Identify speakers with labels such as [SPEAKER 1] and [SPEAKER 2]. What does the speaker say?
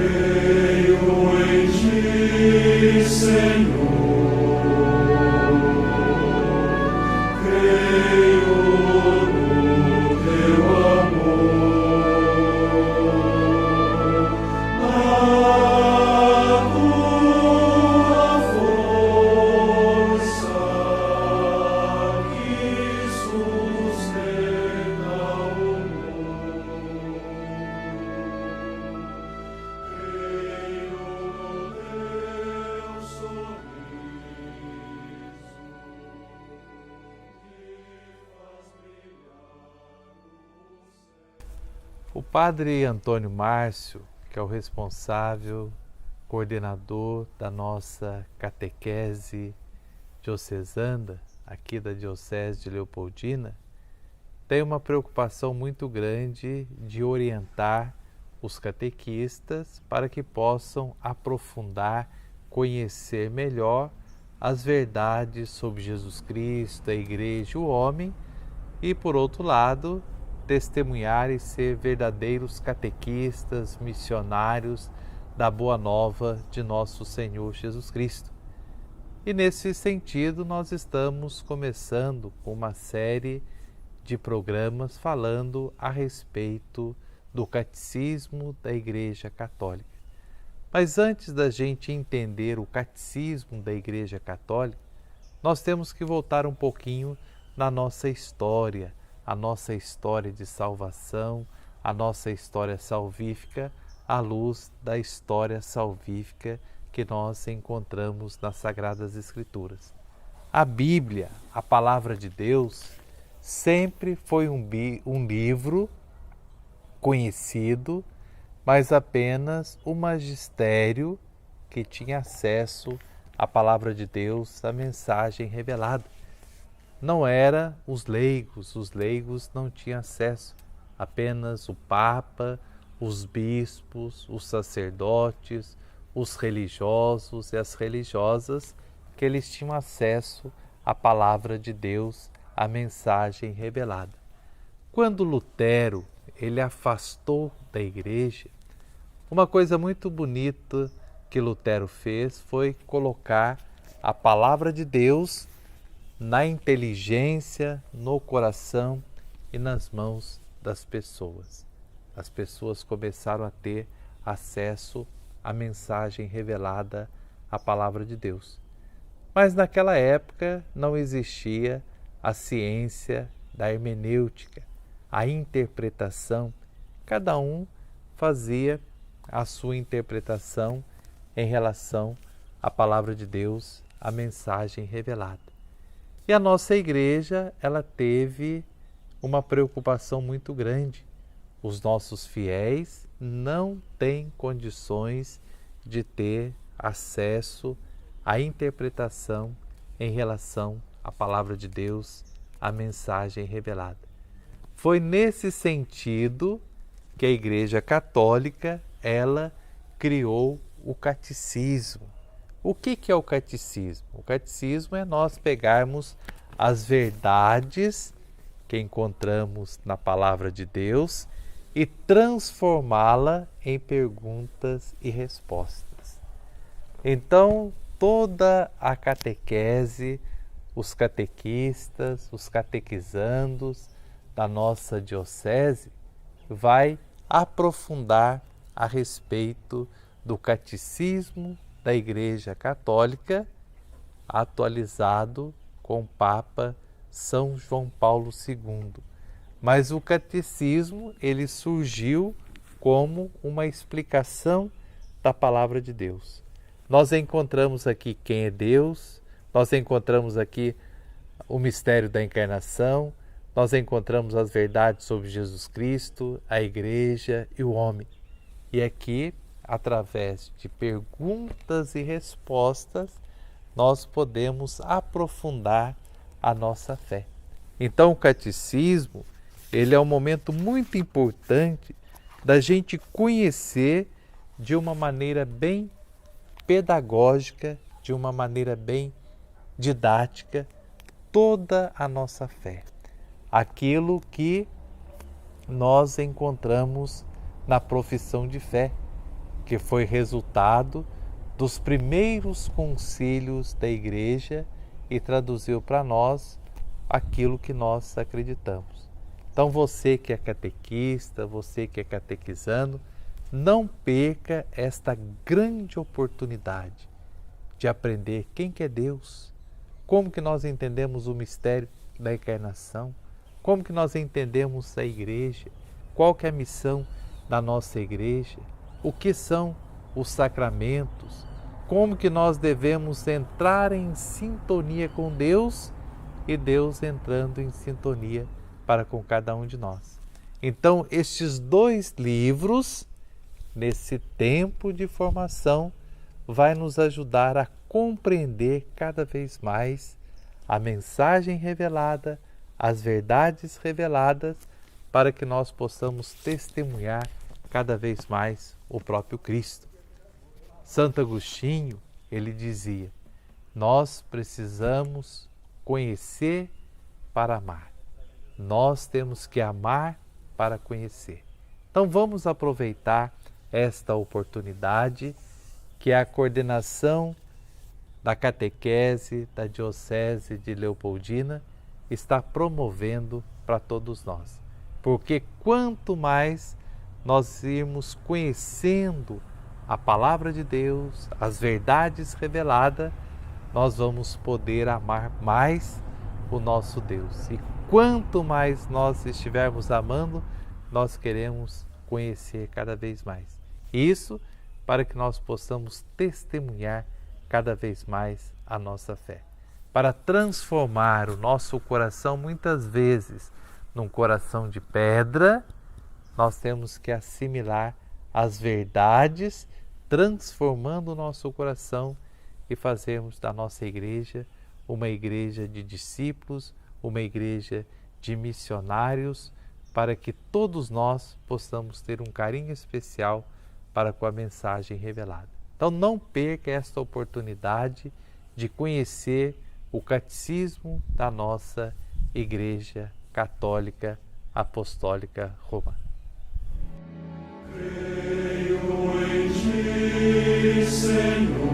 [SPEAKER 1] Creio em ti, Senhor, creio no teu amor, na tua força que sustenta o mundo. Creio no teu sorriso que faz brilhar o céu.
[SPEAKER 2] O Padre Antônio Márcio, que é o responsável, coordenador da nossa catequese diocesana, aqui da Diocese de Leopoldina, tem uma preocupação muito grande de orientar os catequistas para que possam aprofundar, conhecer melhor as verdades sobre Jesus Cristo, a Igreja e o homem, e, por outro lado, testemunhar e ser verdadeiros catequistas, missionários da Boa Nova de nosso Senhor Jesus Cristo. E nesse sentido, nós estamos começando com uma série de programas falando a respeito do Catecismo da Igreja Católica. Mas antes da gente entender o Catecismo da Igreja Católica, nós temos que voltar um pouquinho na nossa história, a nossa história de salvação, a nossa história salvífica, à luz da história salvífica que nós encontramos nas Sagradas Escrituras. A Bíblia, a Palavra de Deus, sempre foi um livro conhecido, mas apenas o magistério que tinha acesso à Palavra de Deus, à mensagem revelada. Não era os leigos não tinham acesso, apenas o Papa, os bispos, os sacerdotes, os religiosos e as religiosas, que eles tinham acesso à Palavra de Deus, à mensagem revelada. Quando Lutero ele afastou da Igreja, uma coisa muito bonita que Lutero fez foi colocar a Palavra de Deus na inteligência, no coração e nas mãos das pessoas. As pessoas começaram a ter acesso à mensagem revelada, à Palavra de Deus. Mas naquela época não existia a ciência da hermenêutica, a interpretação. Cada um fazia a sua interpretação em relação à Palavra de Deus, à mensagem revelada. E a nossa igreja, ela teve uma preocupação muito grande. Os nossos fiéis não têm condições de ter acesso à interpretação em relação à Palavra de Deus, à mensagem revelada. Foi nesse sentido que a Igreja Católica, ela criou o catecismo. O que é o catecismo? O catecismo é nós pegarmos as verdades que encontramos na Palavra de Deus e transformá-la em perguntas e respostas. Então, toda a catequese, os catequistas, os catequizandos da nossa diocese vai aprofundar a respeito do catecismo da Igreja Católica, atualizado com o Papa São João Paulo II. Mas o catecismo, ele surgiu como uma explicação da Palavra de Deus. Nós encontramos aqui quem é Deus, nós encontramos aqui o mistério da encarnação, nós encontramos as verdades sobre Jesus Cristo, a Igreja e o homem. E aqui, através de perguntas e respostas, nós podemos aprofundar a nossa fé. Então, o catecismo, ele é um momento muito importante da gente conhecer de uma maneira bem pedagógica, de uma maneira bem didática, toda a nossa fé. Aquilo que nós encontramos na profissão de fé, que foi resultado dos primeiros concílios da Igreja e traduziu para nós aquilo que nós acreditamos. Então você que é catequista, você que é catequizando, não perca esta grande oportunidade de aprender quem que é Deus, como que nós entendemos o mistério da encarnação, como que nós entendemos a Igreja, qual que é a missão da nossa Igreja, o que são os sacramentos, como que nós devemos entrar em sintonia com Deus e Deus entrando em sintonia para com cada um de nós. Então, estes 2 livros, nesse tempo de formação, vai nos ajudar a compreender cada vez mais a mensagem revelada, as verdades reveladas, para que nós possamos testemunhar cada vez mais o próprio Cristo. Santo Agostinho, ele dizia, nós precisamos conhecer para amar. Nós temos que amar para conhecer. Então vamos aproveitar esta oportunidade que a coordenação da catequese da Diocese de Leopoldina está promovendo para todos nós. Porque quanto mais nós irmos conhecendo a Palavra de Deus, as verdades reveladas, nós vamos poder amar mais o nosso Deus. E quanto mais nós estivermos amando, nós queremos conhecer cada vez mais. Isso para que nós possamos testemunhar cada vez mais a nossa fé. Para transformar o nosso coração, muitas vezes, num coração de pedra, nós temos que assimilar as verdades, transformando o nosso coração e fazermos da nossa igreja uma igreja de discípulos, uma igreja de missionários, para que todos nós possamos ter um carinho especial para com a mensagem revelada. Então não perca esta oportunidade de conhecer o catecismo da nossa Igreja Católica Apostólica Romana.
[SPEAKER 1] Creio em ti, Senhor.